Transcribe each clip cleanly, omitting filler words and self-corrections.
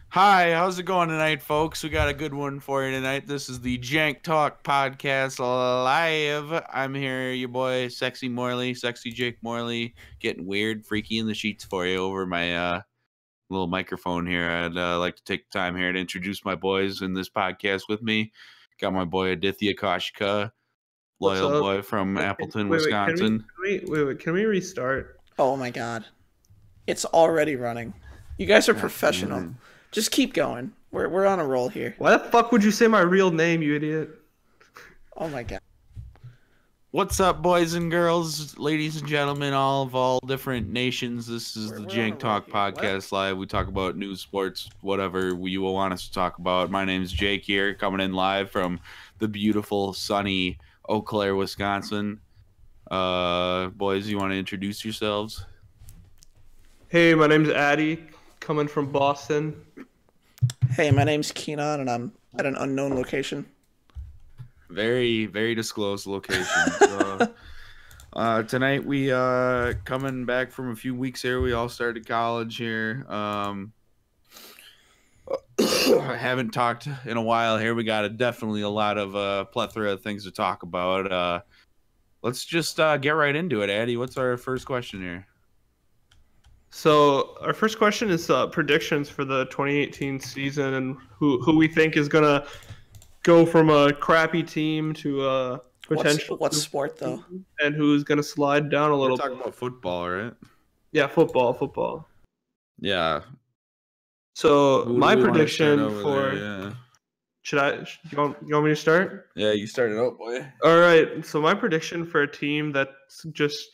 Hi, how's it going tonight, folks? We got a good one for you tonight. This is the Jank Talk Podcast live. I'm here, your boy, Sexy Morley, Sexy Jake Morley, getting weird, freaky in the sheets for you over my little microphone here. I'd like to take the time here to introduce my boys in this podcast with me. Got my boy Aditya Kashka, What's loyal up? boy from Appleton, Wait, wait, Wisconsin. can we restart? Oh my god. It's already running. You guys are professional. damn Just keep going. We're on a roll here. Why the fuck would you say my real name, you idiot? Oh my god. What's up, boys and girls, ladies and gentlemen, all of all different nations? This is the We're on a Jank roll Talk here. Podcast live. We talk about news, sports, whatever you will want us to talk about. My name's Jake here, coming in live from the beautiful, sunny Eau Claire, Wisconsin. Boys, you want to introduce yourselves? Hey, my name's Addy, coming from Boston. Hey, my name's Keenan and I'm at an unknown location. Very, very disclosed location. So, tonight we coming back from a few weeks here. We all started college here. I haven't talked in a while here. We got definitely a lot of plethora of things to talk about. Let's just get right into it, Addy. What's our first question here? So our first question is predictions for the 2018 season and who we think is gonna go from a crappy team to a potential What sport though? and who's gonna slide down a We're little talking bit. about football, right? Yeah, football. Yeah. So Who do my we wanna prediction start over for there? you want me to start? Yeah, you started out, boy. All right. So my prediction for a team that just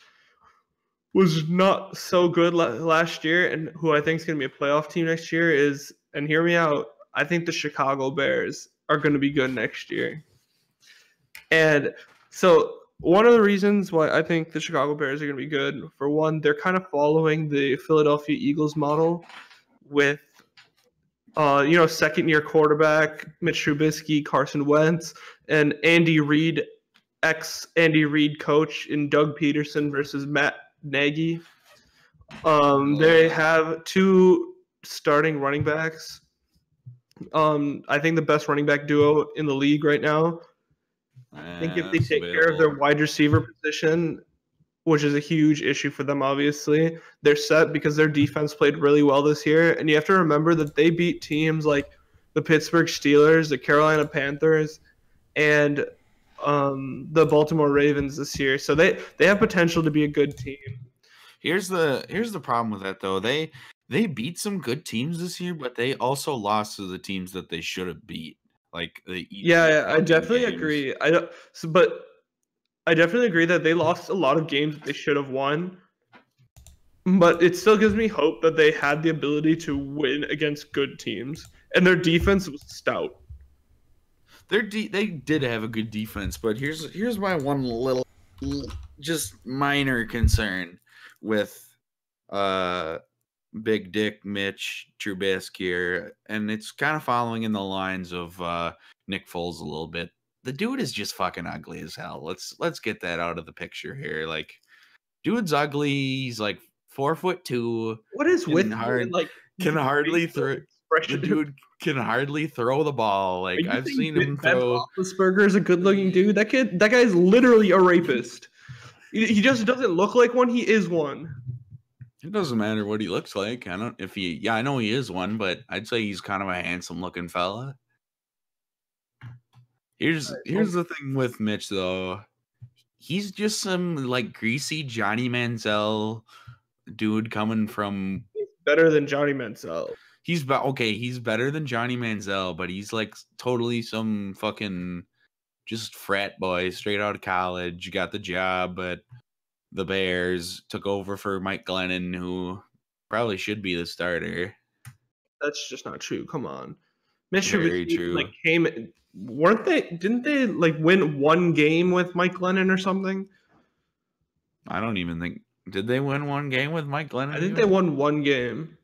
was not so good last year and who I think is going to be a playoff team next year is, and hear me out, I think the Chicago Bears are going to be good next year. And so one of the reasons why I think the Chicago Bears are going to be good, for one, they're kind of following the Philadelphia Eagles model with second-year quarterback Mitch Trubisky, Carson Wentz, and Andy Reid, ex-Andy Reid coach in Doug Peterson versus Matt Nagy. They have two starting running backs. I think the best running back duo in the league right now. I think if they take care of their wide receiver position, which is a huge issue for them, obviously, they're set because their defense played really well this year. And you have to remember that they beat teams like the Pittsburgh Steelers, the Carolina Panthers, and the Baltimore Ravens this year. So they have potential to be a good team. Here's the problem with that though. They beat some good teams this year, but they also lost to the teams that they should have beat. Like the I definitely agree. But I definitely agree that they lost a lot of games that they should have won. But it still gives me hope that they had the ability to win against good teams, and their defense was stout. They did have a good defense, but here's my one little, just minor concern with Big Dick Mitch Trubisky here, and it's kind of following in the lines of Nick Foles a little bit. The dude is just fucking ugly as hell. Let's get that out of the picture here. Like, dude's ugly. He's like 4'2". What is with can hardly throw. The dude can hardly throw the ball. Like, I've seen him throw. Roethlisberger is a good-looking dude. That guy's literally a rapist. He just doesn't look like one. He is one. It doesn't matter what he looks like. I know he is one, but I'd say he's kind of a handsome-looking fella. Here's the thing with Mitch though. He's just some like greasy Johnny Manziel dude coming from. He's better than Johnny Manziel. He's better than Johnny Manziel, but he's like totally some fucking just frat boy straight out of college. Got the job at the Bears, took over for Mike Glennon, who probably should be the starter. That's just not true. Come on. Mitch Very Trubisky, true. Didn't they like win one game with Mike Glennon or something? I don't even think. Did they win one game with Mike Glennon? I think they won one game.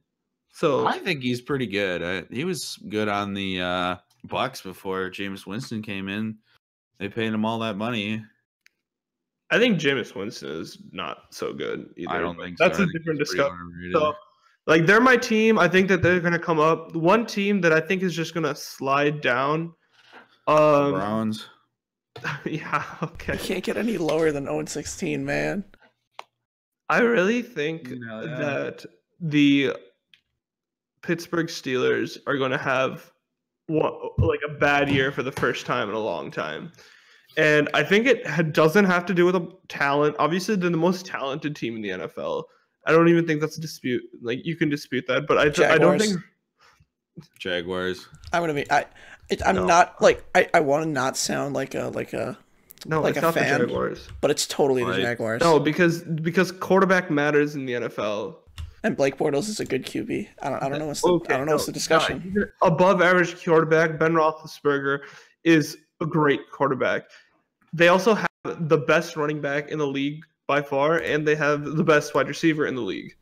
So I think he's pretty good. He was good on the Bucks before Jameis Winston came in. They paid him all that money. I think Jameis Winston is not so good either. I don't think that's so. a different discussion. So Like they're my team. I think that they're gonna come up. One team that I think is just gonna slide down. Browns. Yeah. You Okay. can't get any lower than 0-16, man. I really think No, yeah. that the Pittsburgh Steelers are going to have like a bad year for the first time in a long time. And I think it doesn't have to do with the talent. Obviously, they're the most talented team in the NFL. I don't even think that's a dispute. Like you can dispute that, but I don't Jaguars. think Jaguars. I'm gonna be. I'm No. not like. I want to not sound like a no, like it's a not fan. the Jaguars. but it's totally the Right. Jaguars. No, because quarterback matters in the NFL. And Blake Bortles is a good QB. I don't know what's the Okay, I don't know what's the discussion. he's an above average quarterback. Ben Roethlisberger is a great quarterback. They also have the best running back in the league by far, and they have the best wide receiver in the league.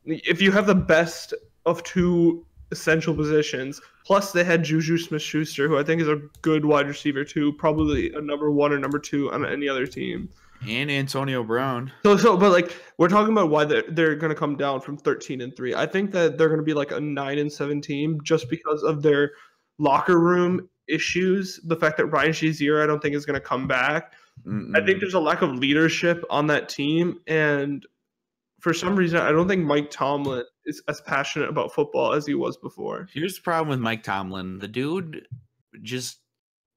If you have the best of two essential positions, plus they had Juju Smith-Schuster, who I think is a good wide receiver too, probably a number 1 or number 2 on any other team. And Antonio Brown. So, but like we're talking about why they're going to come down from 13-3. I think that they're going to be like a 9-7 team just because of their locker room issues. The fact that Ryan Shazier, I don't think, is going to come back. I think there's a lack of leadership on that team, and for some reason, I don't think Mike Tomlin is as passionate about football as he was before. Here's the problem with Mike Tomlin. The dude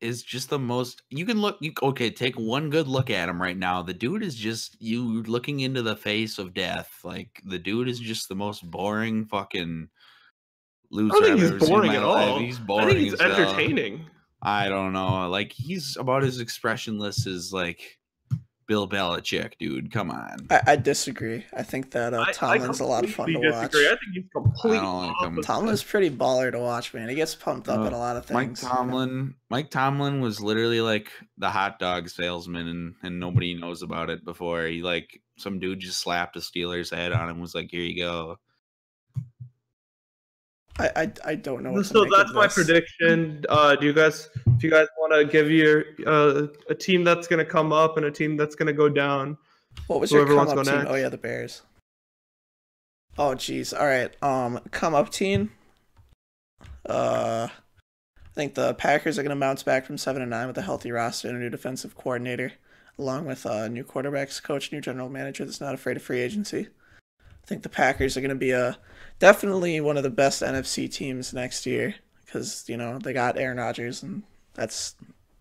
is just the most. You can look. Take one good look at him right now. The dude is just you looking into the face of death. Like the dude is just the most boring fucking loser. I don't think I've he's ever seen in boring my at life. all. He's I boring. think he's as hell. entertaining. I don't know. Like he's about as expressionless as like Bill Belichick, dude. Come on. I disagree. I think that Tomlin's a lot of fun to completely watch. disagree. I think he's completely I don't like him. opposite. Tomlin's pretty baller to watch, man. He gets pumped up in a lot of things. Mike Tomlin was literally like the hot dog salesman, and nobody knows about it before. He like some dude just slapped a Steelers head on him, and was like, "Here you go." I don't know. What So to make that's of my this. prediction. Do you guys want to give your a team that's going to come up and a team that's going to go down? What was your Whoever come wants up to go team? Oh next. yeah, the Bears. Oh jeez. All right. Come up team. I think the Packers are going to bounce back from 7-9 with a healthy roster and a new defensive coordinator, along with a new quarterbacks coach, new general manager that's not afraid of free agency. I think the Packers are going to be definitely one of the best NFC teams next year because they got Aaron Rodgers and that's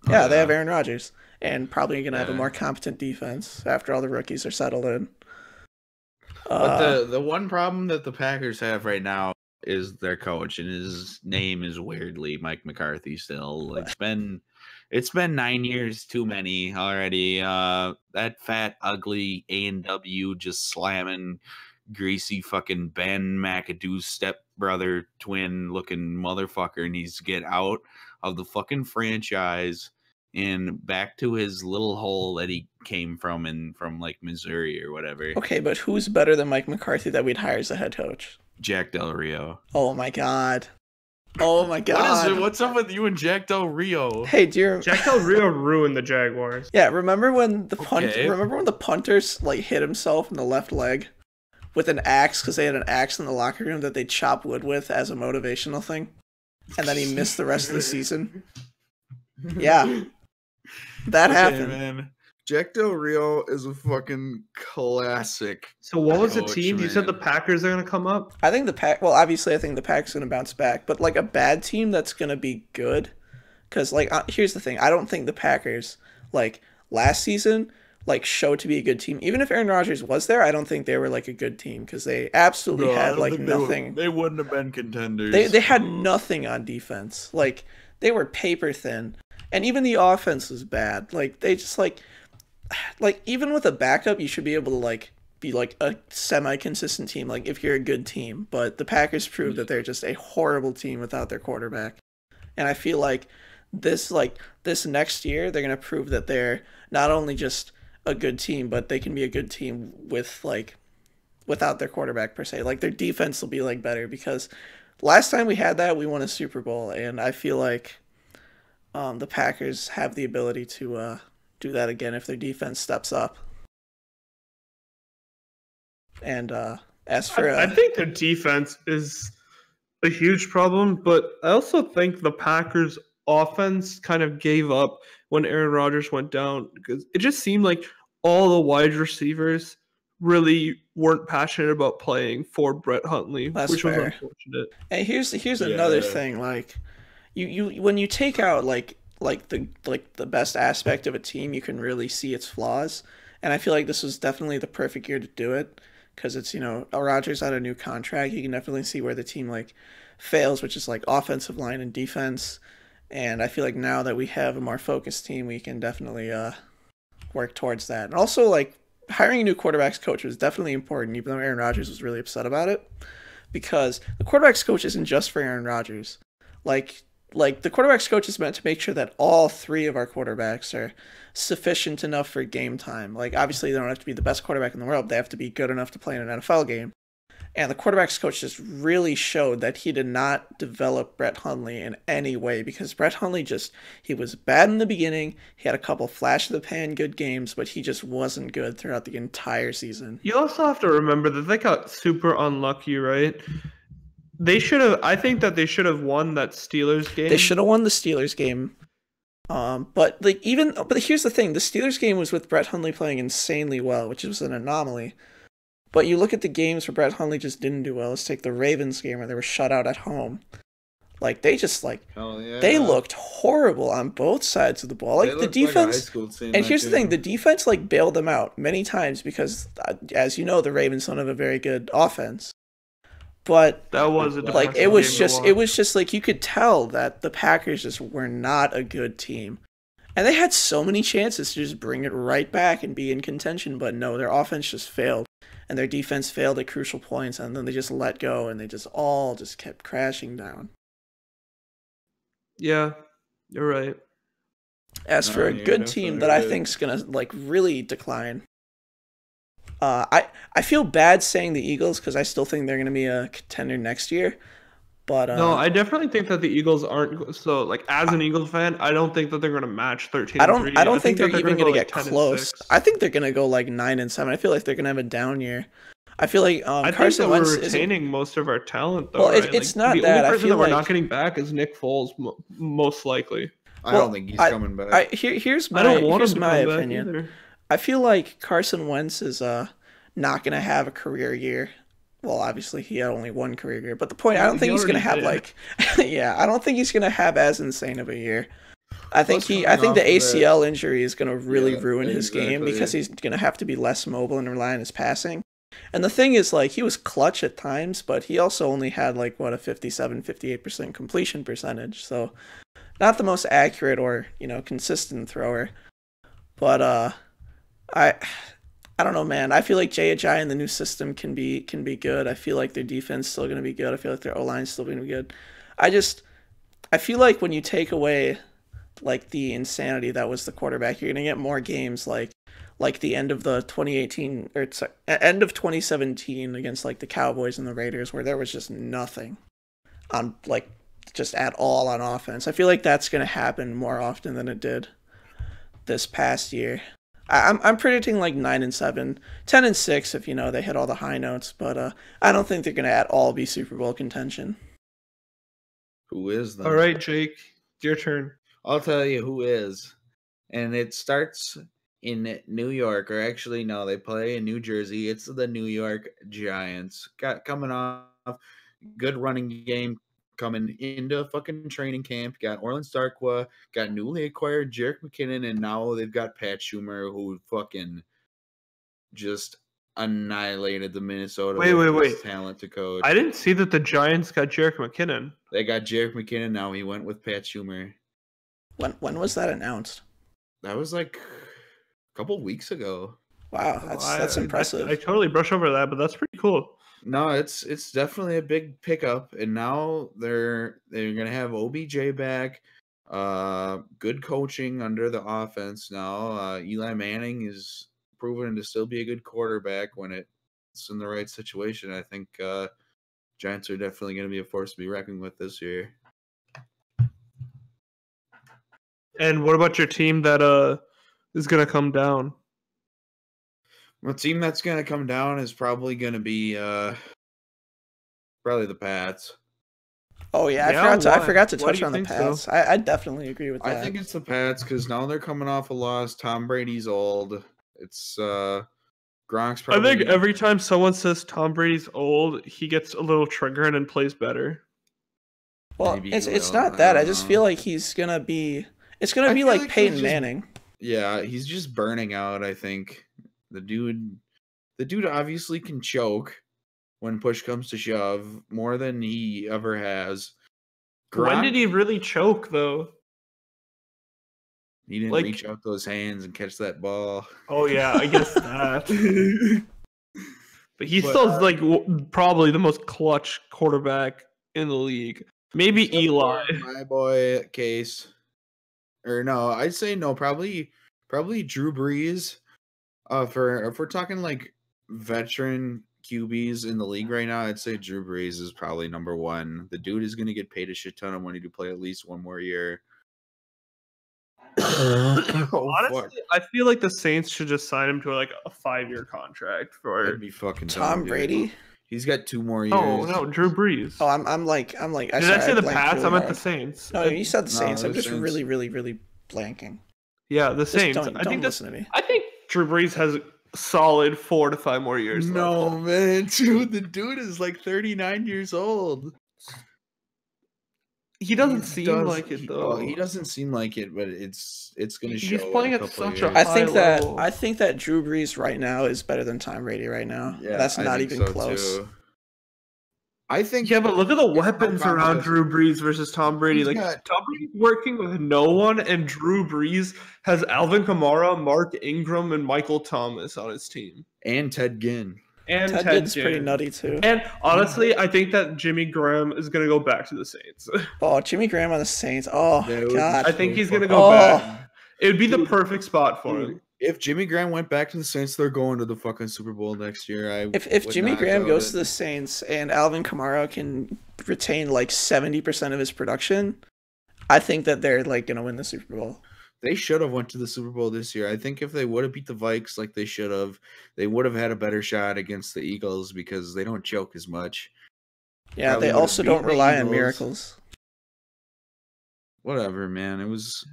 they have Aaron Rodgers and probably going to have a more competent defense after all the rookies are settled in. But the one problem that the Packers have right now is their coach, and his name is weirdly Mike McCarthy. Still, it's been 9 years too many already. That fat, ugly A&W just slamming greasy fucking Ben McAdoo stepbrother twin looking motherfucker needs to get out of the fucking franchise and back to his little hole that he came from like Missouri or whatever. Okay, but who's better than Mike McCarthy that we'd hire as a head coach? Jack Del Rio. Oh my god. Oh my god. What's up with you and Jack Del Rio? Hey, dear. Jack Del Rio ruined the Jaguars. Yeah, remember when the Okay. punters like hit himself in the left leg with an axe because they had an axe in the locker room that they chop wood with as a motivational thing, and then he missed the rest of the season. Yeah, that happened. Man. Jack Del Rio is a fucking classic. So what was the Coach, team? You said the man. Packers are going to come up? I think obviously I think the Pack's going to bounce back, but like a bad team that's going to be good. Because like, here's the thing. I don't think the Packers, like last season, like showed to be a good team. Even if Aaron Rodgers was there, I don't think they were like a good team because they absolutely had like nothing. They wouldn't have been contenders. They had nothing on defense. Like they were paper thin. And even the offense was bad. Like they just like even with a backup, you should be able to like be like a semi-consistent team. Like if you're a good team, but the Packers proved that they're just a horrible team without their quarterback. And I feel like this next year they're gonna prove that they're not only just a good team, but they can be a good team with like without their quarterback per se. Like their defense will be like better because last time we had that we won a Super Bowl, and I feel like the Packers have the ability to do that again if their defense steps up. And As for I think their defense is a huge problem, but I also think the Packers' offense kind of gave up when Aaron Rodgers went down because it just seemed like all the wide receivers really weren't passionate about playing for Brett Hundley, That's which was fair. unfortunate. and here's another Yeah. thing, like you when you take out the best aspect of a team, you can really see its flaws. And I feel like this was definitely the perfect year to do it because it's, Rodgers had a new contract. You can definitely see where the team like fails, which is like offensive line and defense. And I feel like now that we have a more focused team, we can definitely work towards that. And also, like, hiring a new quarterbacks coach was definitely important, even though Aaron Rodgers was really upset about it, because the quarterbacks coach isn't just for Aaron Rodgers. Like the quarterbacks coach is meant to make sure that all three of our quarterbacks are sufficient enough for game time. Like, obviously, they don't have to be the best quarterback in the world. They have to be good enough to play in an NFL game. And the quarterbacks coach just really showed that he did not develop Brett Hundley in any way, because Brett Hundley he was bad in the beginning. He had a couple flash of the pan good games, but he just wasn't good throughout the entire season. You also have to remember that they got super unlucky, right? I think that they should have won that Steelers game. They should have won the Steelers game. But here's the thing: the Steelers game was with Brett Hundley playing insanely well, which was an anomaly. But you look at the games where Brett Hundley just didn't do well. Let's take the Ravens game where they were shut out at home. Like, they just they looked horrible on both sides of the ball. Like, the defense, and here's the thing: the defense bailed them out many times because, as you know, the Ravens don't have a very good offense. But that was a it was just like you could tell that the Packers just were not a good team. And they had so many chances to just bring it right back and be in contention, but no, their offense just failed. And their defense failed at crucial points, and then they just let go, and they just all kept crashing down. Yeah, you're right. As for a good team that I think's gonna really decline, I feel bad saying the Eagles because I still think they're gonna be a contender next year. But no, I definitely think that the Eagles aren't. So, as an Eagles fan, I don't think that they're going to match 13. I don't think they're even going to get 10 close. I think they're going to go 9-7. I feel like they're going to have a down year. I feel like Carson Wentz we're retaining most of our talent, though. Well, right? it's not the that. The only person that we're like not getting back is Nick Foles, most likely. I don't think he's coming back. Here's my opinion. I feel like Carson Wentz is not going to have a career year. Well, obviously he had only one career year, but the point, I don't think he's going to have I don't think he's going to have as insane of a year. I think the ACL injury is going to really ruin his game because he's going to have to be less mobile and rely on his passing. And the thing is, he was clutch at times, but he also only had a 57-58% completion percentage. So not the most accurate or, consistent thrower. But I don't know, man. I feel like Jay Ajayi in the new system can be good. I feel like their defense is still going to be good. I feel like their O-line is still going to be good. I feel like when you take away the insanity that was the quarterback, you're going to get more games like the end of the 2018 or end of 2017 against the Cowboys and the Raiders, where there was just nothing on just at all on offense. I feel like that's going to happen more often than it did this past year. I'm predicting 9-7, 10-6 if they hit all the high notes, but I don't think they're gonna at all be Super Bowl contention. Who is then? All right, Jake, your turn. I'll tell you who is, and it starts in New York, or actually no, they play in New Jersey. It's the New York Giants. Coming off good running game. Coming into fucking training camp, got Orland Starqua, got newly acquired Jerick McKinnon, and now they've got Pat Schumer, who fucking just annihilated the Minnesota talent to coach. I didn't see that the Giants got Jerick McKinnon. They got Jerick McKinnon. Now he went with Pat Schumer. When was that announced? That was a couple weeks ago. Wow, that's impressive. I totally brush over that, but that's pretty cool. No, it's definitely a big pickup, and now they're gonna have OBJ back. Good coaching under the offense now. Eli Manning is proven to still be a good quarterback when it's in the right situation. I think Giants are definitely going to be a force to be reckoned with this year. And what about your team that is going to come down? The team that's gonna come down is probably gonna be probably the Pats. Oh yeah, Yeah, I forgot to why do touch you on the think so? Pats. I definitely agree with that. I think it's the Pats because now they're coming off a loss. Tom Brady's old. It's Gronk's I probably. think every time someone says Tom Brady's old, he gets a little triggered and plays better. well, maybe it's he will, not I that. I don't just know. feel like he's gonna be. It's gonna I be feel like like he's Peyton just- Manning. Yeah, he's just burning out. I think the dude obviously can choke when push comes to shove more than he ever has. When did Gronk, he really choke though? He didn't like- reach out those hands and catch that ball. Oh yeah, I guess that. But he's But, still like probably the most clutch quarterback in the league. Maybe Except Eli. for my boy Case, or no, I'd say no. Probably Drew Brees. For if we're talking like veteran QBs in the league right now, I'd say Drew Brees is probably number one. The dude is gonna get paid a shit ton of money to play at least one more year. Oh, fuck. Honestly, I feel like the Saints should just sign him to like a 5-year contract for. That'd be fucking dumb, Tom dude. Brady. He's got 2 more years. Oh no, Drew Brees. Oh, I'm like. Did I sorry, say the blanked Pats? really I meant hard. the Saints. No, you said the No, Saints. I'm the just Saints. really blanking. Yeah, the Just Saints. don't I think listen to me. I think Drew Brees has a solid 4 to 5 more years. No, left. man, dude, the dude is like 39 years old. He doesn't He seem does- like it though. He doesn't seem like it, but it's gonna show. He's playing in a at couple such a years. I think high level. I think that Drew Brees right now is better than Tom Brady right now. Yeah, That's I not think even so, close. too. I think. Yeah, but look at the Here's no weapons around contest. Drew Brees versus Tom Brady. He's Like got- Tom Brady's working with no one, and Drew Brees has Alvin Kamara, Mark Ingram, and Michael Thomas on his team. And Ted Ginn. And Ted Ginn's pretty Ginn. nutty too. And honestly, I think that Jimmy Graham is gonna go back to the Saints. Oh, Jimmy Graham on the Saints. Oh Dude, God. I think he's gonna fucking- go Oh. back. It would be the perfect spot for him. If Jimmy Graham went back to the Saints, they're going to the fucking Super Bowl next year. If would Jimmy not Graham doubt goes it. to the Saints and Alvin Kamara can retain like 70% of his production, I think that they're like gonna win the Super Bowl. They should have went to the Super Bowl this year. I think if they would have beat the Vikes like they should have, they would have had a better shot against the Eagles because they don't choke as much. Yeah, Probably they would've also beaten don't the rely on Eagles. miracles. Whatever, man. It was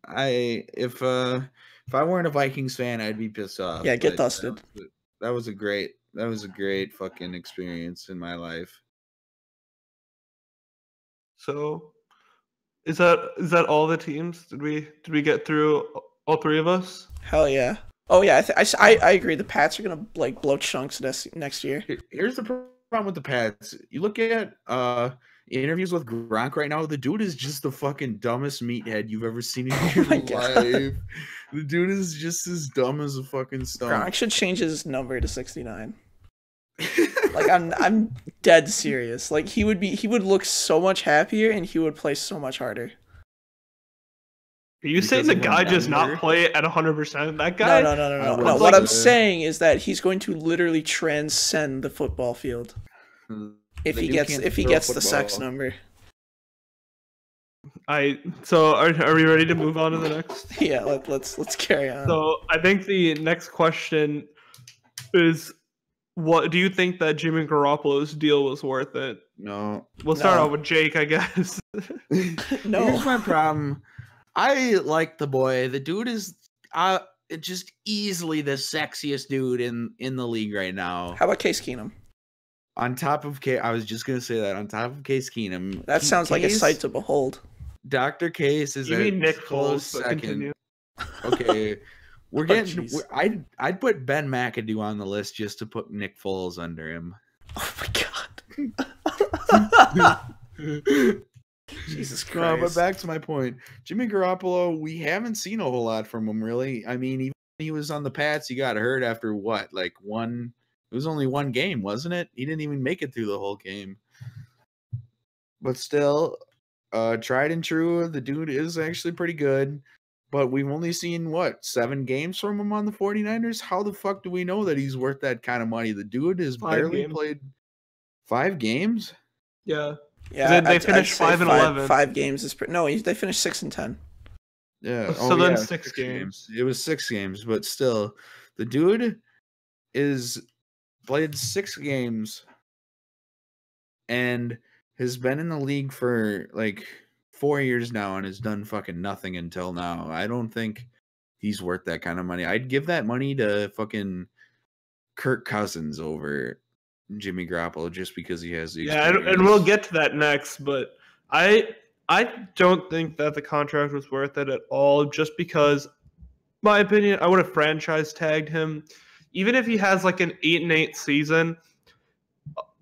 if I weren't a Vikings fan, I'd be pissed off. Yeah, get but dusted. That was a great fucking experience in my life. So, is that all the teams? Did we get through all 3 of us? Hell yeah. Oh yeah, I agree. The Pats are gonna like blow chunks next year. Here's the problem with the Pats. You look at interviews with Gronk right now. The dude is just the fucking dumbest meathead you've ever seen in your my God. life. The dude is just as dumb as a fucking stone. Gronk should change his number to 69. Like I'm dead serious. Like he would look so much happier and he would play so much harder. Are you saying the Because of guy one does not number? play at 100%? That guy. No. I No, would what like I'm to- saying is that he's going to literally transcend the football field if The he dude gets can't if he throw gets the sex football. number. So are we ready to move on to the next? Yeah, let's carry on. So I think the next question is, what do you think that Jimmy Garoppolo's deal was worth it? No. We'll start No. off with Jake, I guess. No. Here's my problem. I like the boy. The dude is just easily the sexiest dude in the league right now. How about Case Keenum? On top of I was just gonna say that. On top of Case Keenum, That sounds like a Case- sight to behold. Dr. Case is You a mean Nick close Foles, but second. continue. Okay, we're Oh, getting. jeez. I'd put Ben McAdoo on the list just to put Nick Foles under him. Oh my god. Jesus No, but Christ. back to my point. Jimmy Garoppolo, we haven't seen a whole lot from him, really. I mean, even when he was on the Pats, he got hurt after what? Like one. It was only one game, wasn't it? He didn't even make it through the whole game. But still, tried and true. The dude is actually pretty good. But we've only seen, what, 7 games from him on the 49ers? How the fuck do we know that he's worth that kind of money? The dude has 5 barely games. played 5 games? Yeah. Yeah, They I'd finished say 5-11. 5 games is no. They finished 6-10. Yeah. So then 6 games. It was 6 games, but still, the dude is played 6 games and has been in the league for like 4 years now and has done fucking nothing until now. I don't think he's worth that kind of money. I'd give that money to fucking Kirk Cousins over Jimmy Garoppolo just because he has the experience. and we'll get to that next, but I don't think that the contract was worth it at all, just because, my opinion, I would have franchise tagged him. Even if he has like an 8-8 season,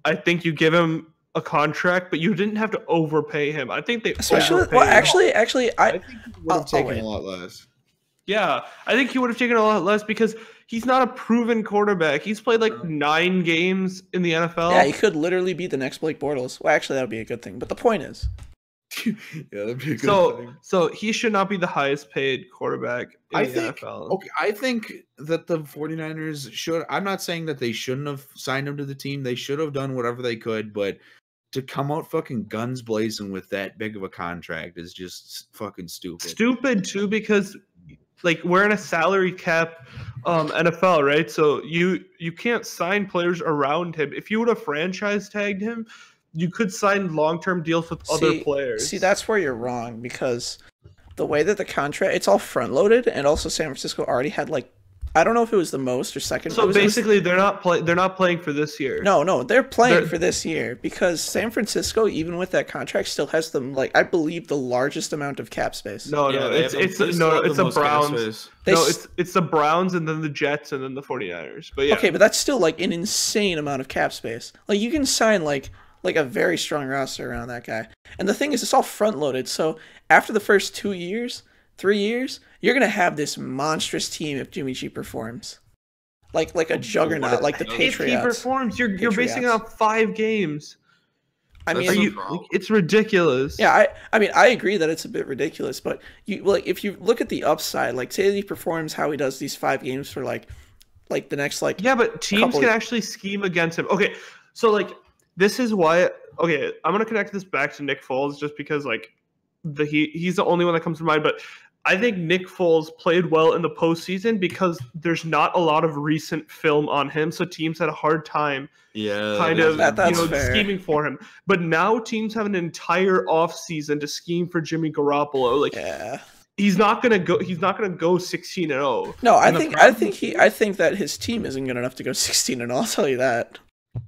I think you give him a contract, but you didn't have to overpay him. I think they Especially, well, actually, I think he would have taken a lot less. Yeah, I think he would have taken a lot less because he's not a proven quarterback. He's played like 9 games in the NFL. Yeah, he could literally be the next Blake Bortles. Well, actually, that would be a good thing. But the point is, Yeah, that'd be a good thing. So he should not be the highest paid quarterback in the NFL. Okay, I think that the 49ers should. I'm not saying that they shouldn't have signed him to the team. They should have done whatever they could, but to come out fucking guns blazing with that big of a contract is just fucking stupid. Stupid too, because like we're in a salary cap NFL, right? So you can't sign players around him. If you would have franchise tagged him, you could sign long-term deals with other players. See, that's where you're wrong, because the way that the contract, it's all front-loaded, and also San Francisco already had like, I don't know if it was the most or second. So basically, they're not playing for this year. No, they're playing for this year, because San Francisco, even with that contract, still has them, like, I believe, the largest amount of cap space. It's the Browns. It's the Browns and then the Jets and then the 49ers. But yeah. Okay, but that's still like an insane amount of cap space. Like, you can sign like a very strong roster around that guy. And the thing is, it's all front loaded. So after the first 2 years, 3 years, you're gonna have this monstrous team if Jimmy G performs, like a juggernaut, like the Patriots. If he performs, you're basing it off 5 games. I mean, it's ridiculous. Yeah, I mean, I agree that it's a bit ridiculous, but if you look at the upside, like say that he performs how he does these 5 games for like the next yeah, but teams can actually scheme against him. Okay, so like this is why. Okay, I'm gonna connect this back to Nick Foles just because like he's the only one that comes to mind, but I think Nick Foles played well in the postseason because there's not a lot of recent film on him, so teams had a hard time scheming for him. But now teams have an entire offseason to scheme for Jimmy Garoppolo. Like, he's not gonna go 16-0. No, I think that his team isn't good enough to go 16-0. I'll tell you that.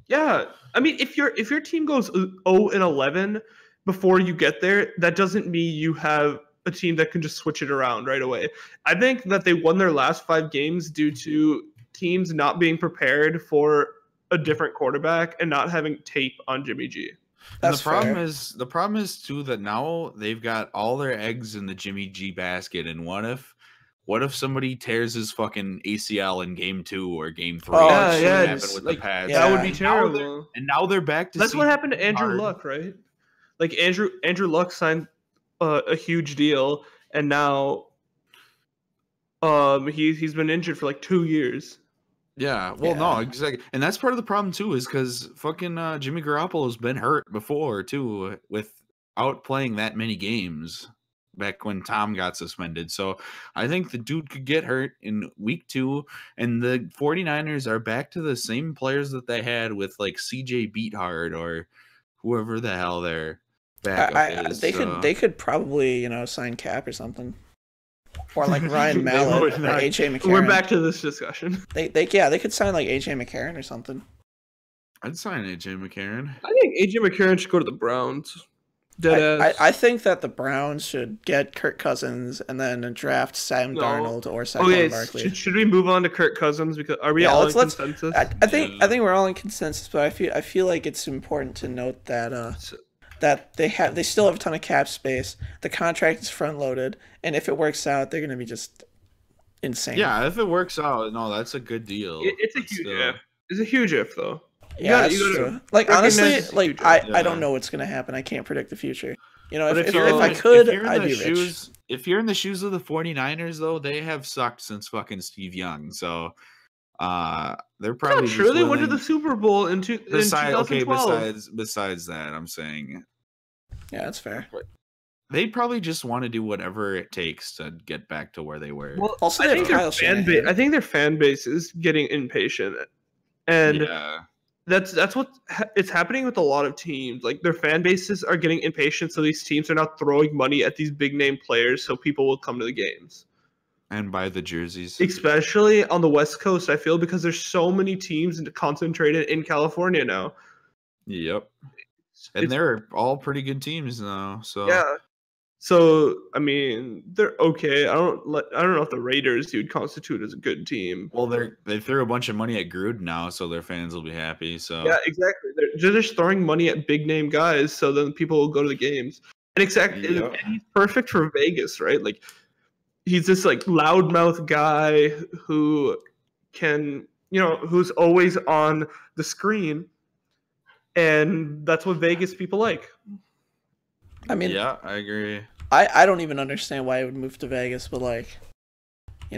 Yeah, I mean, if your team goes 0-11 before you get there, that doesn't mean you have a team that can just switch it around right away. I think that they won their last 5 games due to teams not being prepared for a different quarterback and not having tape on Jimmy G. The problem is too that now they've got all their eggs in the Jimmy G basket, and what if somebody tears his fucking ACL in game 2 or game 3? That would be terrible. Now they're back to. That's what happened to Andrew Luck, right? Like Andrew Luck signed a huge deal, and now he's been injured for like 2 years. No, exactly, and that's part of the problem too, is because fucking Jimmy Garoppolo's been hurt before too, without playing that many games back when Tom got suspended. So I think the dude could get hurt in week 2, and the 49ers are back to the same players that they had with like CJ Beathard or whoever the hell their backup is. They could probably sign Cap or something, or like Ryan Mallett or AJ McCarron. We're back to this discussion. They could sign like AJ McCarron or something. I'd sign AJ McCarron. I think AJ McCarron should go to the Browns. I think that the Browns should get Kirk Cousins and then draft Sam Darnold or Saquon Barkley. Should we move on to Kirk Cousins? Because are we all in consensus? I think we're all in consensus, but I feel like it's important to note that they still have a ton of cap space. The contract is front loaded, and if it works out, they're going to be just insane. Yeah, if it works out, no, that's a good deal. It's a huge if. It's a huge if, though. Yeah, that's true. Like, honestly, like I don't know what's gonna happen. I can't predict the future. If I could, I'd be rich. If you're in the shoes of the 49ers, though, they have sucked since fucking Steve Young. So, they're probably not true. They went to the Super Bowl in 2012. Okay, besides that, I'm saying. Yeah, that's fair. They probably just want to do whatever it takes to get back to where they were. Well, also, I think their fan base is getting impatient. And Yeah. that's what it's happening with a lot of teams. Like their fan bases are getting impatient, so these teams are now throwing money at these big name players, so people will come to the games. And buy the jerseys. Especially on the West Coast, I feel, because there's so many teams concentrated in California now. Yep. And they're all pretty good teams now. So yeah. So I mean, they're okay. I don't know if the Raiders you would constitute as a good team. Well, they threw a bunch of money at Gruden now, so their fans will be happy. So yeah, exactly. They're just throwing money at big name guys, so then people will go to the games. And exactly, Yep. and he's perfect for Vegas, right? Like he's this like loudmouth guy who can, who's always on the screen, and that's what Vegas people like. I mean, yeah, I agree. I don't even understand why he would move to Vegas, but like,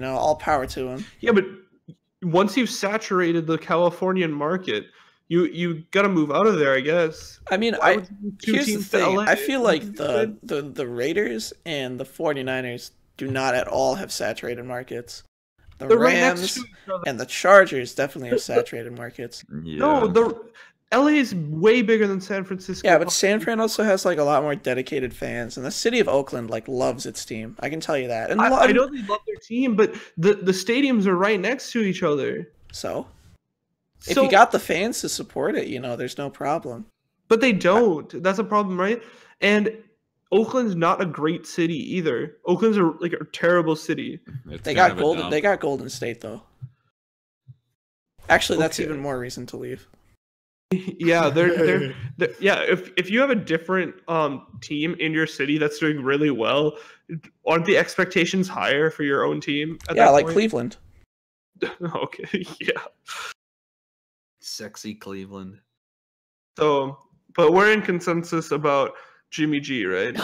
all power to him. Yeah, but once you've saturated the Californian market, you got to move out of there, I guess. I mean, Why would you do here's the teams to thing. LA? I feel like the Raiders and the 49ers do not at all have saturated markets. The They're right next Rams to each other. and the Chargers definitely have saturated markets. Yeah. No, LA is way bigger than San Francisco. Yeah, but San Fran also has like a lot more dedicated fans, and the city of Oakland like loves its team. I can tell you that. And I know they love their team, but the stadiums are right next to each other. So if you got the fans to support it, there's no problem. But they don't. That's a problem, right? And Oakland's not a great city either. Oakland's a terrible city. They got Golden. They got Golden State though. Actually, that's Okay. even more reason to leave. Yeah, they're yeah. If you have a different team in your city that's doing really well, aren't the expectations higher for your own team? At Yeah, that like point? Cleveland. Okay, yeah. Sexy Cleveland. So, but we're in consensus about Jimmy G, right?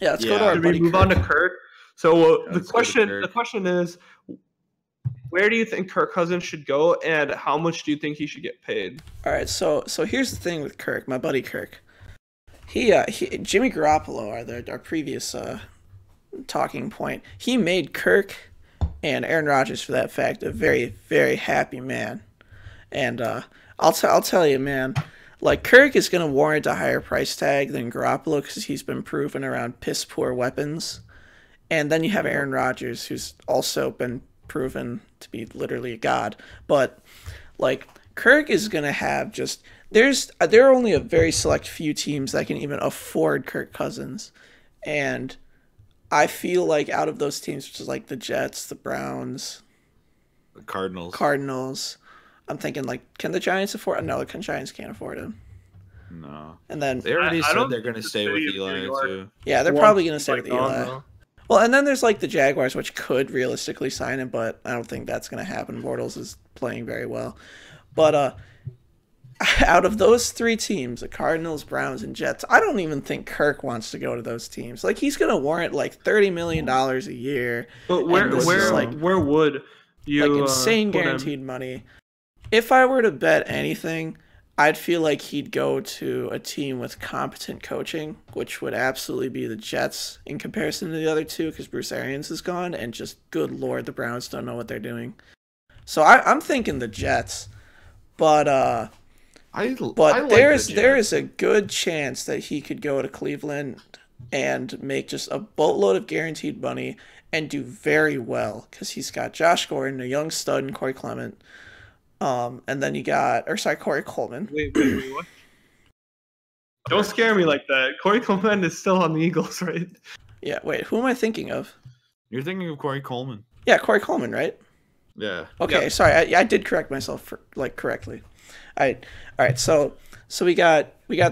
Yeah, let's go to our Should we buddy move Kirk. on to Kirk? So Yeah, the let's go to question Kirk. is, where do you think Kirk Cousins should go, and how much do you think he should get paid? All right, so here's the thing with Kirk, my buddy Kirk. Jimmy Garoppolo, our previous talking point. He made Kirk and Aaron Rodgers, for that fact, a very, very happy man. And I'll tell you, man, like Kirk is gonna warrant a higher price tag than Garoppolo because he's been proven around piss poor weapons. And then you have Aaron Rodgers, who's also been proven to be literally a god. But like Kirk is gonna have just there are only a very select few teams that can even afford Kirk Cousins, and I feel like out of those teams, which is like the Jets, the Browns, The Cardinals. Cardinals, I'm thinking like, can the Giants afford? No, the Giants can't afford him. No. And then They already I said don't they're going to think the stay with city of New Eli, York too. yeah, they're Once probably gonna he's, stay like, with gone, Eli. though. Well, and then there's like the Jaguars, which could realistically sign him, but I don't think that's going to happen. Bortles is playing very well. But out of those three teams, the Cardinals, Browns, and Jets, I don't even think Kirk wants to go to those teams. Like, he's going to warrant like $30 million a year. But where And this is where would you Like, insane put him? guaranteed money. If I were to bet anything, I'd feel like he'd go to a team with competent coaching, which would absolutely be the Jets in comparison to the other two, because Bruce Arians is gone, and just good lord, the Browns don't know what they're doing. So I'm thinking the Jets, but I like there the is a good chance that he could go to Cleveland and make just a boatload of guaranteed money and do very well, because he's got Josh Gordon, a young stud, and Corey Clement. And then you got, Corey Coleman. Wait, what? Don't scare me like that. Corey Coleman is still on the Eagles, right? Yeah, wait, who am I thinking of? You're thinking of Corey Coleman. Yeah, Corey Coleman, right? Yeah. Okay, Yep. sorry, I did correct myself correctly. All right, so we got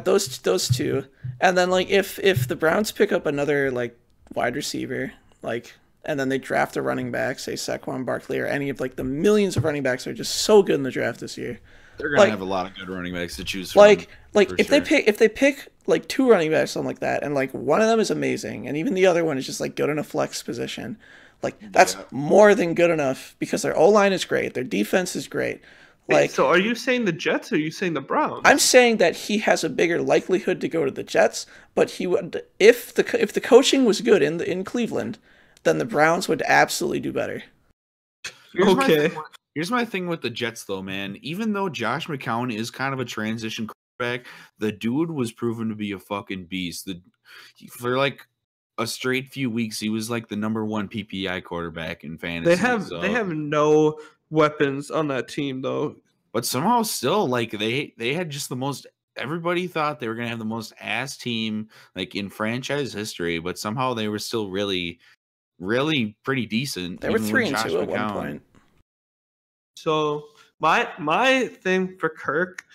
those two, and then like if the Browns pick up another like wide receiver, like, and then they draft a running back, say Saquon Barkley or any of like the millions of running backs that are just so good in the draft this year. They're going to Like- have a lot of good running backs to choose from. Like for if sure. they pick like two running backs, something like that, and like one of them is amazing, and even the other one is just like good in a flex position, like that's Yeah. more than good enough because their O line is great, their defense is great. Wait, Like, so are you saying the Jets or are you saying the Browns? I'm saying that he has a bigger likelihood to go to the Jets, but he would if the coaching was good in Cleveland, then the Browns would absolutely do better. Here's my Okay. thing Here's my thing with the Jets, though, man. Even though Josh McCown is kind of a transition quarterback, the dude was proven to be a fucking beast. For like a straight few weeks, he was like the #1 PPI quarterback in fantasy. They have no weapons on that team though. But somehow still, like they had just the most. Everybody thought they were gonna have the most ass team like in franchise history, but somehow they were still really, really pretty decent. They were 3-2 at one point. So my thing for Kirk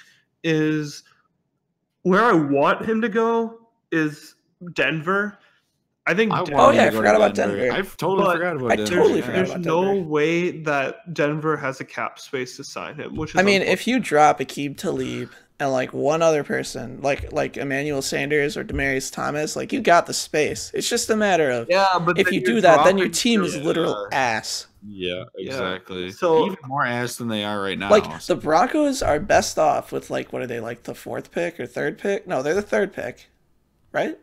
is where I want him to go is Denver. I think. I forgot about Denver. I totally forgot about Denver. Totally forgot There's about no Denver. way that Denver has a cap space to sign him. Which is if you drop Aqib Talib and like one other person, like Emmanuel Sanders or Demaryius Thomas, like you got the space. It's just a matter of but if you do that, then your team is literal ass. Yeah, exactly. Yeah. So even more ass than they are right now. Like the Broncos are best off with like what are they, like the 4th pick or 3rd pick? No, they're the 3rd pick, right?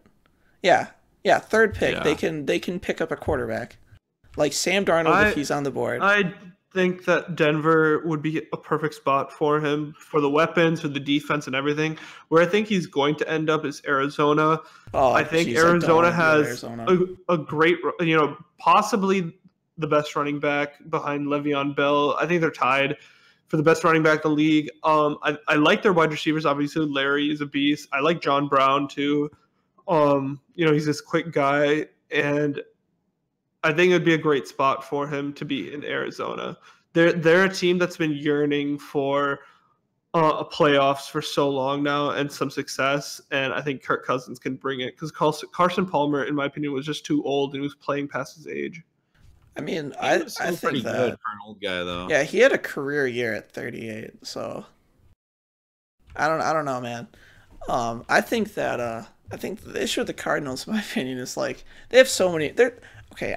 Yeah, 3rd pick. Yeah. They can pick up a quarterback, like Sam Darnold if he's on the board. I think that Denver would be a perfect spot for him for the weapons, for the defense, and everything. Where I think he's going to end up is Arizona. I think Arizona has a great, possibly the best running back behind Le'Veon Bell. I think they're tied for the best running back in the league. I like their wide receivers. Obviously, Larry is a beast. I like John Brown too. He's this quick guy, and I think it would be a great spot for him to be in Arizona. They're a team that's been yearning for a playoffs for so long now and some success, and I think Kirk Cousins can bring it because Carson Palmer, in my opinion, was just too old and he was playing past his age. I mean, I think pretty that good for an old guy though. Yeah, he had a career year at 38, so I don't know, man. I think the issue with the Cardinals, in my opinion, is like they have so many.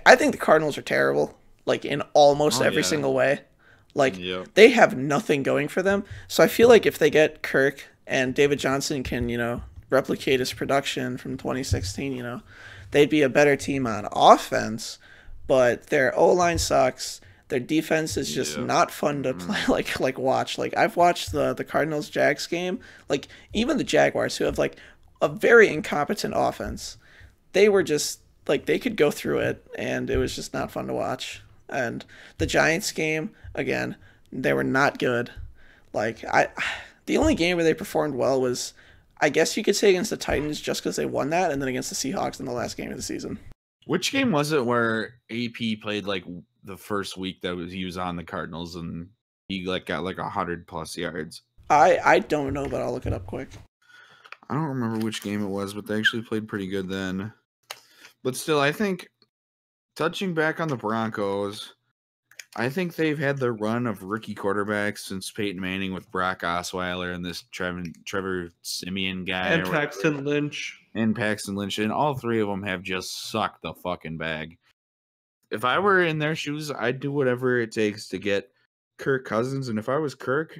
I think the Cardinals are terrible, like in almost every single way. Like they have nothing going for them. So I feel like if they get Kirk and David Johnson can, replicate his production from 2016, they'd be a better team on offense. But their O-line sucks. Their defense is just not fun to play. Like watch. Like I've watched the Cardinals Jags game. Like even the Jaguars, who have like a very incompetent offense, they were just like they could go through it, and it was just not fun to watch. And the Giants game, again, they were not good. Like the only game where they performed well was, I guess you could say, against the Titans, just because they won that, and then against the Seahawks in the last game of the season. Which game was it where AP played like the first week he was on the Cardinals and he got like 100+ yards? I don't know, but I'll look it up quick. I don't remember which game it was, but they actually played pretty good then. But still, I think touching back on the Broncos, I think they've had the run of rookie quarterbacks since Peyton Manning with Brock Osweiler and this Trevor Siemian guy. And Paxton Lynch. And all three of them have just sucked the fucking bag. If I were in their shoes, I'd do whatever it takes to get Kirk Cousins. And if I was Kirk,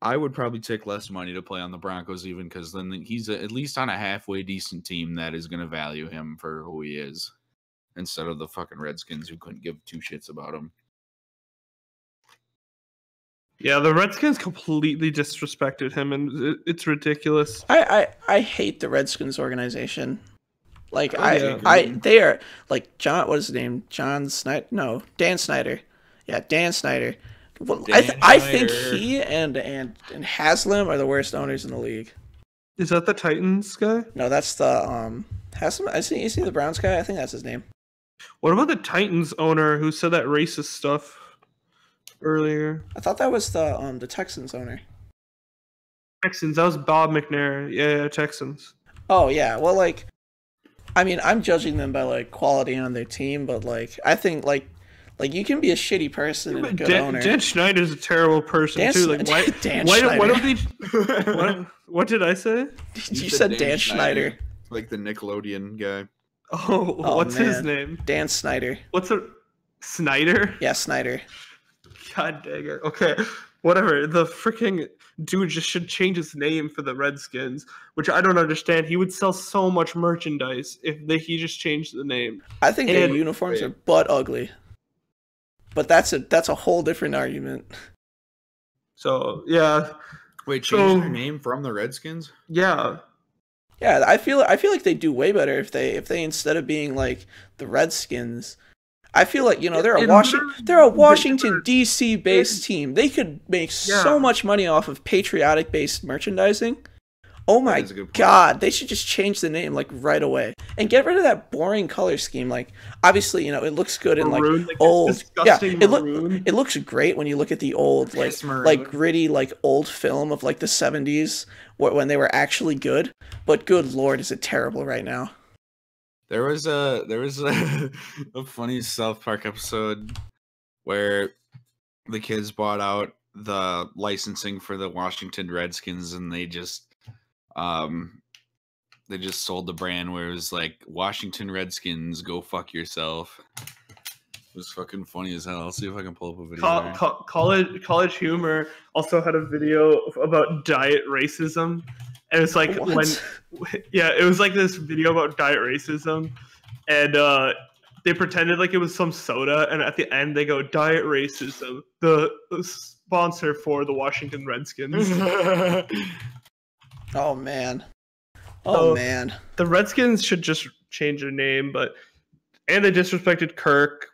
I would probably take less money to play on the Broncos even because then he's at least on a halfway decent team that is going to value him for who he is instead of the fucking Redskins who couldn't give two shits about him. Yeah, the Redskins completely disrespected him, and it's ridiculous. I hate the Redskins organization. Like they are like John. What is his name? John Snyder? No, Dan Snyder. Yeah, Dan Snyder. Well, I think he and Haslam are the worst owners in the league. Is that the Titans guy? No, that's the Haslam. You see the Browns guy? I think that's his name. What about the Titans owner who said that racist stuff earlier? I thought that was the Texans owner. Texans. That was Bob McNair. Yeah, Texans. Oh yeah. Well, like, I mean, I'm judging them by like quality on their team, but like, I think like you can be a shitty person and a good owner. Dan Schneider's a terrible person too. Like why? Why don't they? What did I say? You said Dan Schneider. Like the Nickelodeon guy. Oh, what's his name? Dan Snyder. Snyder? Yeah, Snyder. God dang it. Okay, whatever. The freaking dude just should change his name for the Redskins, which I don't understand. He would sell so much merchandise if he just changed the name. I think their uniforms are butt ugly. but that's a whole different argument. So yeah, Wait, So- change their name from the Redskins? yeah. Yeah, I feel like they do way better if they instead of being like the Redskins. I feel like, you know, they're a And Washington D.C. based team. They could make so Yeah. much money off of patriotic based merchandising. Oh my is a good point. god, they should just change the name like right away and get rid of that boring color scheme. Like obviously, you know, it looks good in like Maroon, like, old, disgusting maroon. it looks great when you look at the old like Piss maroon. like gritty like old film of like the 70s when they were actually good. But good lord, is it terrible right now? There was a a funny South Park episode where the kids bought out the licensing for the Washington Redskins, and they just sold the brand where it was like Washington Redskins, go fuck yourself. It was fucking funny as hell. I'll see if I can pull up a video. there. College Humor also had a video about diet racism, and it's like What? it was like this video about diet racism, and they pretended like it was some soda, and at the end they go diet racism, the sponsor for the Washington Redskins. Oh man. So- Oh man. The Redskins should just change their name, and they disrespected Kirk.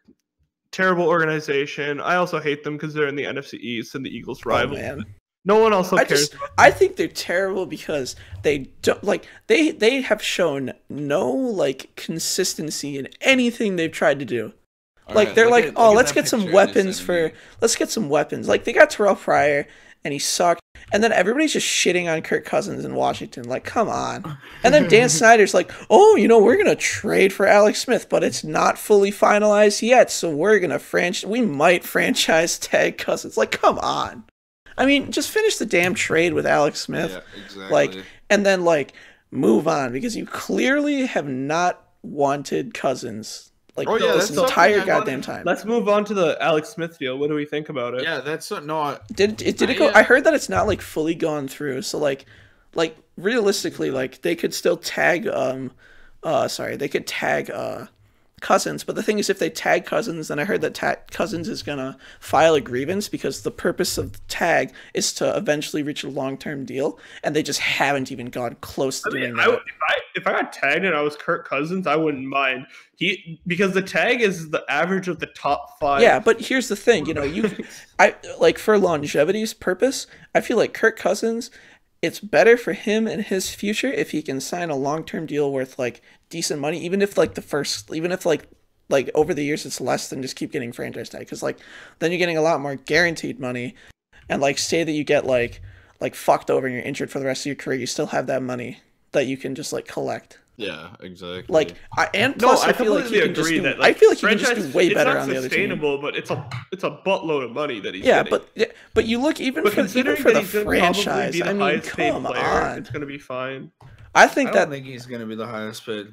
Terrible organization. I also hate them because they're in the NFC East and the Eagles Oh rival. man. No one also I cares. just I think they're terrible because they don't like they have shown no like consistency in anything they've tried to do. All Like right, they're look like, at- oh, look at let's that get some picture I just weapons sent for you. let's get some weapons. Like they got Terrell Pryor and he sucked. And then everybody's just shitting on Kirk Cousins in Washington. Like, come on. And then Dan Snyder's like, oh, you know, we're gonna trade for Alex Smith, but it's not fully finalized yet, so we're gonna we might franchise tag Cousins. Like, come on. I mean, just finish the damn trade with Alex Smith. Yeah, exactly. Like, and then like move on because you clearly have not wanted Cousins like Oh, yeah, this that's something entire I goddamn wanted. time. Let's move on to the Alex Smith deal. What do we think about it? yeah, that's no. Did it I, go? I heard that it's not like fully gone through. So like realistically, like they could still tag they could tag Cousins, but the thing is, if they tag Cousins, then I heard that Cousins is gonna file a grievance because the purpose of the tag is to eventually reach a long-term deal, and they just haven't even gone close to I doing mean, that. if I got tagged and I was Kirk Cousins, I wouldn't mind. Because the tag is the average of the top 5. Yeah, but here's the thing, you know, I like for longevity's purpose, I feel like Kirk Cousins, it's better for him and his future if he can sign a long-term deal worth like decent money, even if like over the years it's less than just keep getting franchise tag, because like then you're getting a lot more guaranteed money, and like say that you get like fucked over and you're injured for the rest of your career, you still have that money that you can just like collect. Yeah, exactly. Like plus I feel like he can just do, I feel like he can just do way better on the other team. It's not sustainable, but it's a buttload of money that he's Yeah, getting. but you look even But for considering the that he's gonna franchise. probably be the I mean, highest paid come player, on. it's gonna be fine. I I think don't that think he's gonna be the highest paid.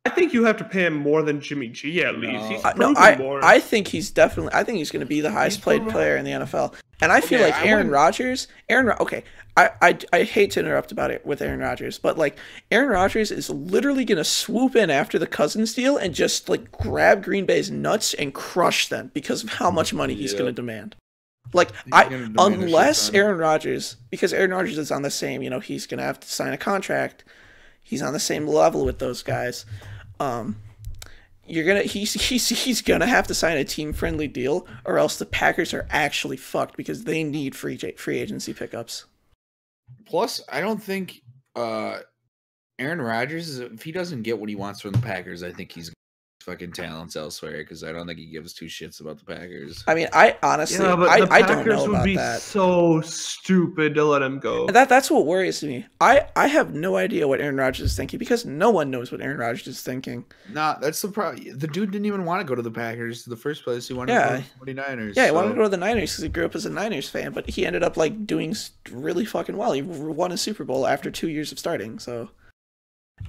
I think you have to pay him more than Jimmy G at least. No. He's no, proven more. I think he's definitely. I think he's going to be the highest paid player in the NFL. And I feel Okay, like I Aaron wouldn't- Rodgers. Okay, I hate to interrupt about it with Aaron Rodgers, but like Aaron Rodgers is literally going to swoop in after the Cousins deal and just like grab Green Bay's nuts and crush them because of how much money he's Yeah. going to demand. Like gonna demand a shit unless ton. Aaron Rodgers, because Aaron Rodgers is on the same, you know, he's going to have to sign a contract. He's on the same level with those guys. He's gonna have to sign a team friendly deal, or else the Packers are actually fucked because they need free agency pickups. Plus, I don't think Aaron Rodgers, if he doesn't get what he wants from the Packers, I think he's fucking talents elsewhere because I don't think he gives two shits about the Packers. I mean, I honestly, yeah, but the I Packers don't know would about be that. so stupid to let him go. That's what worries me. I have no idea what Aaron Rodgers is thinking because no one knows what Aaron Rodgers is thinking. Nah, that's the problem. The dude didn't even want to go to the Packers in the first place. He wanted to go to the 49ers. Yeah, he wanted to go to the Niners because he grew up as a Niners fan, but he ended up like doing really fucking well. He won a Super Bowl after 2 years of starting. So,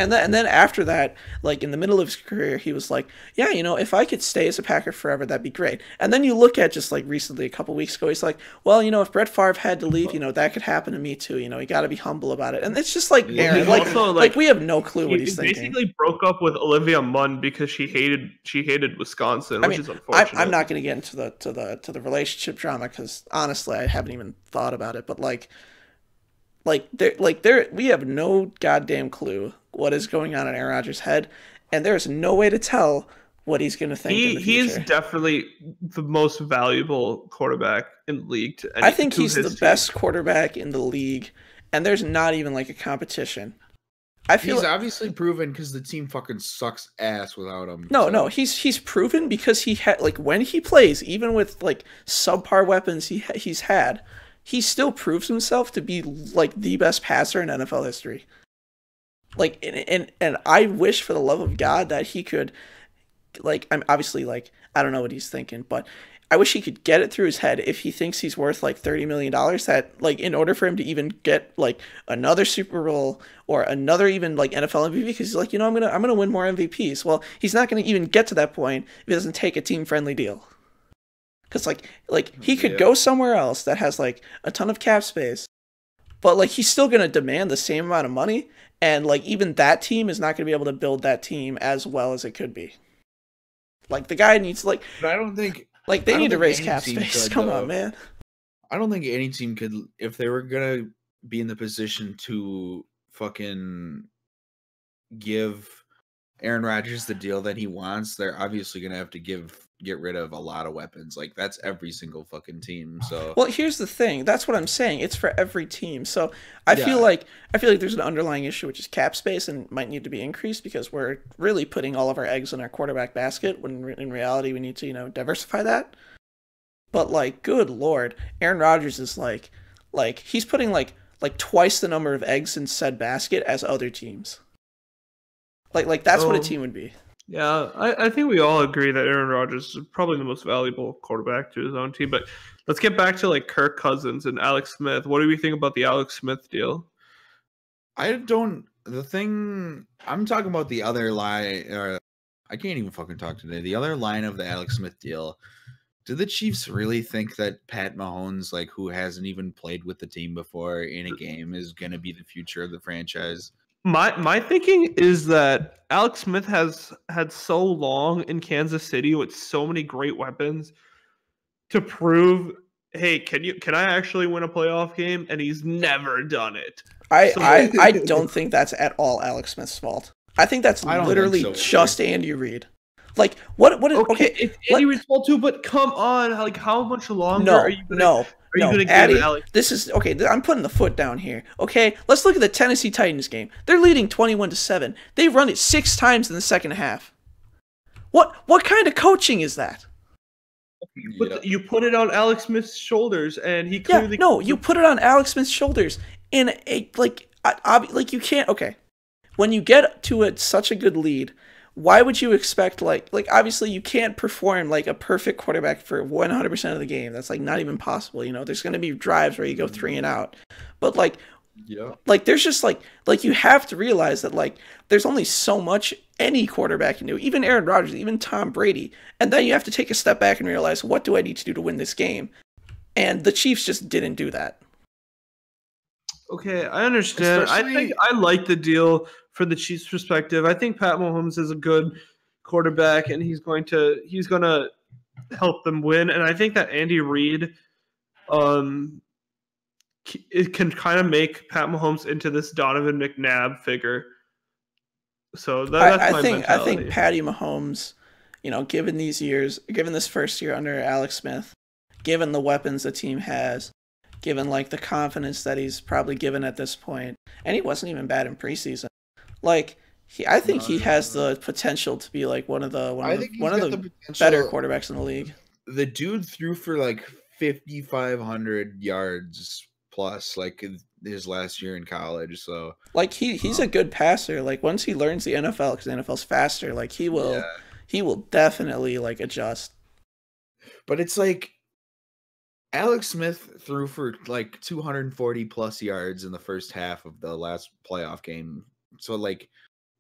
And then after that, like in the middle of his career, he was like, yeah, if I could stay as a Packer forever, that'd be great. And then you look at just like recently, a couple weeks ago, he's like, well, if Brett Favre had to leave, that could happen to me too. You got to be humble about it. And it's just like, Yeah, Aaron, He's like, also, like we have no clue what He he's thinking. basically broke up with Olivia Munn because she hated Wisconsin, which is unfortunate. I'm not going to get into the relationship drama because honestly, I haven't even thought about it. But we have no goddamn clue what is going on in Aaron Rodgers' head, and there's no way to tell what he's going to think in the future. He's definitely the most valuable quarterback in the league. I think he's the best quarterback in the league, and there's not even like a competition. I feel he's obviously proven because the team fucking sucks ass without him. No, he's proven because he had like when he plays, even with like subpar weapons he's had, he still proves himself to be like the best passer in NFL history. Like and I wish for the love of God that he could, like, I'm obviously like I don't know what he's thinking, but I wish he could get it through his head if he thinks he's worth like $30 million, that like in order for him to even get like another Super Bowl or another even like NFL MVP, because he's like, I'm gonna win more MVPs. Well, he's not gonna even get to that point if he doesn't take a team friendly deal. Because like he could go somewhere else that has like a ton of cap space, but like he's still gonna demand the same amount of money, and like even that team is not gonna be able to build that team as well as it could be. Like the guy needs like. But I don't think. Like, they need to raise any cap team space. could, Come though. on, man. I don't think any team could, if they were gonna be in the position to fucking give Aaron Rodgers the deal that he wants, they're obviously gonna have to get rid of a lot of weapons. Like that's every single fucking team. So Well, here's the thing. That's what I'm saying. It's for every team. So I feel like there's an underlying issue, which is cap space, and might need to be increased because we're really putting all of our eggs in our quarterback basket. When in reality, we need to diversify that. But like, good lord, Aaron Rodgers is like he's putting like twice the number of eggs in said basket as other teams. Like that's what a team would be. Yeah, I think we all agree that Aaron Rodgers is probably the most valuable quarterback to his own team. But let's get back to like Kirk Cousins and Alex Smith. What do we think about the Alex Smith deal? I'm talking about the other line. I can't even fucking talk today. The other line of the Alex Smith deal. Do the Chiefs really think that Pat Mahomes, like who hasn't even played with the team before in a game, is going to be the future of the franchise? My thinking is that Alex Smith has had so long in Kansas City with so many great weapons to prove, hey, can I actually win a playoff game? And he's never done it. I don't think that's at all Alex Smith's fault. I think that's literally think so, just Andy Reid. Like what is okay? It's Andy Reid's fault too, but come on, like how much longer No, are you gonna give Addy, Alex? this is okay. I'm putting the foot down here. Okay, let's look at the Tennessee Titans game. They're leading 21-7. They run it 6 times in the second half. What kind of coaching is that? But you put it on Alex Smith's shoulders, and he clearly you put it on Alex Smith's shoulders in a like you can't. Okay, when you get to such a good lead, why would you expect like obviously you can't perform like a perfect quarterback for 100% of the game. That's like not even possible. There's going to be drives where you go 3 and out, but like there's just like you have to realize that like there's only so much any quarterback can do, even Aaron Rodgers, even Tom Brady, and then you have to take a step back and realize, what do I need to do to win this game? And the Chiefs just didn't do that. Okay, I understand. I think I like the deal for the Chiefs' perspective. I think Pat Mahomes is a good quarterback, and he's going to help them win. And I think that Andy Reid, it can kind of make Pat Mahomes into this Donovan McNabb figure. So that's my mentality. I think Patty Mahomes, given this first year under Alex Smith, given the weapons the team has, given like the confidence that he's probably given at this point, and he wasn't even bad in preseason. Like I think he has the potential to be like one of the better quarterbacks in the league. The dude threw for like 5,500 yards plus, like his last year in college. So like he's a good passer. Like once he learns the NFL, because the NFL's faster, like he will definitely like adjust. But it's like Alex Smith threw for like 240 plus yards in the first half of the last playoff game. So like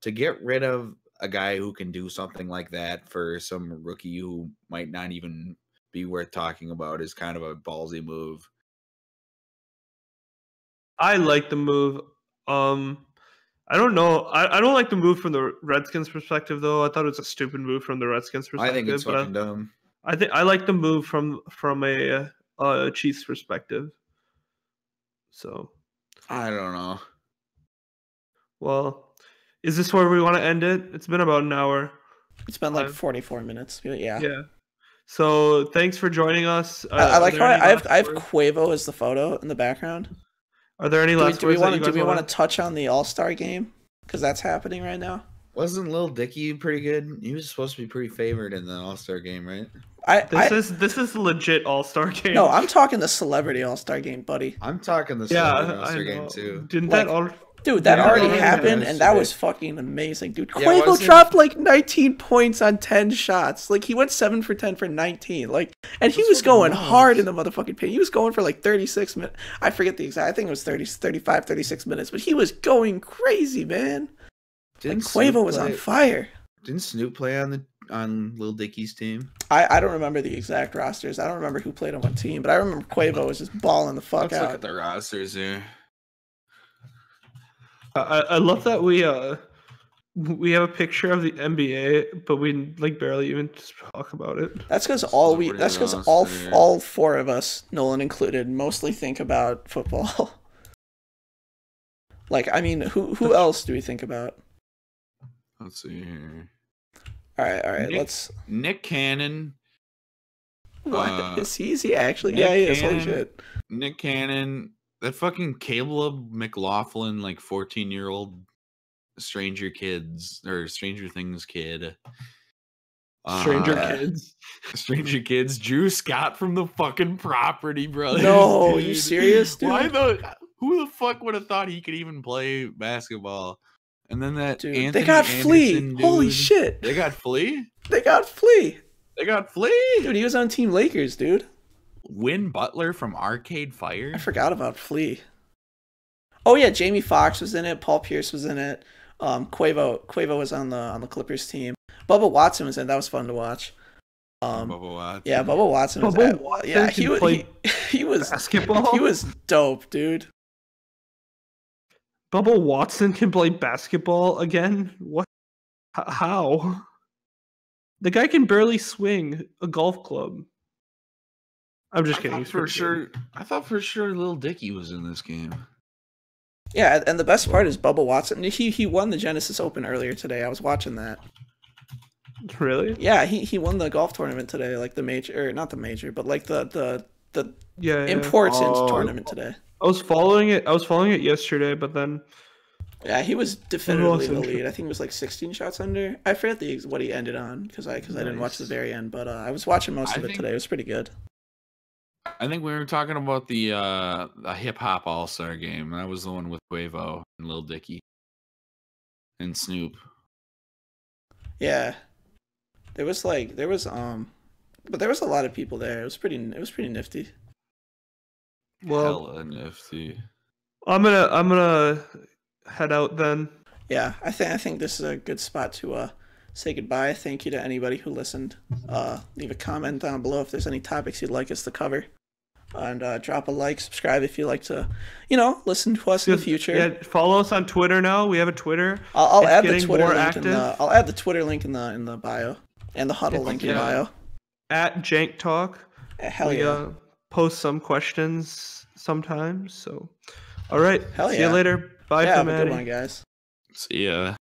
to get rid of a guy who can do something like that for some rookie who might not even be worth talking about is kind of a ballsy move. I like the move. I don't know. I don't like the move from the Redskins' perspective, though. I thought it was a stupid move from the Redskins' perspective. I think it's fucking dumb. I like the move from a Chiefs perspective. So I don't know. Well, is this where we want to end it? It's been about an hour. It's been like 44 minutes. Yeah. Yeah. So thanks for joining us. I like how I have Quavo as the photo in the background. Are there any last words? Do we want to touch on the All-Star game? Because that's happening right now. Wasn't Lil Dicky pretty good? He was supposed to be pretty favored in the All-Star game, right? This is legit All-Star game. No, I'm talking the celebrity All-Star game, buddy. I'm talking the celebrity All-Star game too. Didn't like, that all? Dude, that already happened, and that was fucking amazing, dude. Yeah, Quavo dropped like 19 points on 10 shots. Like, he went 7 for 10 for 19. Like, and he was going hard in the motherfucking paint. He was going for like 36 minutes. I forget the exact. I think it was 35, 36 minutes. But he was going crazy, man. Quavo was on fire. Didn't Snoop play on Lil Dicky's team? I don't remember the exact rosters. I don't remember who played on what team. But I remember Quavo was just balling the fuck out. Let's look at the rosters here. I love that we have a picture of the NBA, but we like barely even talk about it. That's because all four of us, Nolan included, mostly think about football. Like, I mean, who else do we think about? Let's see here. All right. Nick Cannon. What is he? Is he actually? Yeah, he is. Holy shit. Nick Cannon. That fucking Caleb McLaughlin, like 14-year-old Stranger Things kid. Stranger Kids. Drew Scott from the fucking Property Brothers. No, dude. You serious, dude? Who the fuck would have thought he could even play basketball? And then that dude, Anthony they got Anderson, Flea. Dude. Holy shit. They got Flea? They got Flea. Dude, he was on Team Lakers, dude. Win Butler from Arcade Fire. I forgot about Flea. Oh yeah, Jamie Foxx was in it. Paul Pierce was in it. Quavo was on the Clippers team. Bubba Watson was in it. That was fun to watch. Bubba Watson. Yeah, Bubba Watson was. He was basketball. He was dope, dude. Bubba Watson can play basketball again? What? How? The guy can barely swing a golf club. I'm just kidding. I thought for sure Lil Dicky was in this game. Yeah, and the best part is Bubba Watson. He won the Genesis Open earlier today. I was watching that. Really? Yeah, he won the golf tournament today, like the major, or not the major, but like the important tournament today. I was following it yesterday, but then yeah, he was definitively the lead. I think it was like 16 shots under. I forget what he ended on because I didn't watch the very end, but I was watching most of it today. It was pretty good. I think we were talking about the hip hop All-Star game. That was the one with Quavo and Lil Dicky and Snoop. Yeah. There was but there was a lot of people there. It was pretty nifty. Well, hella nifty. I'm gonna head out then. Yeah, I think this is a good spot to say goodbye. Thank you to anybody who listened. Leave a comment down below if there's any topics you'd like us to cover. And drop a like, subscribe if you like to, listen to us in the future. Yeah, follow us on Twitter now. We have a Twitter. I'll add the Twitter link I'll add the Twitter link in the bio and the huddle link in bio. At Jank Talk. Hell yeah. Post some questions sometimes. So, all right. Hell yeah. See you later. Bye, have from a Maddie. good one, guys. See ya.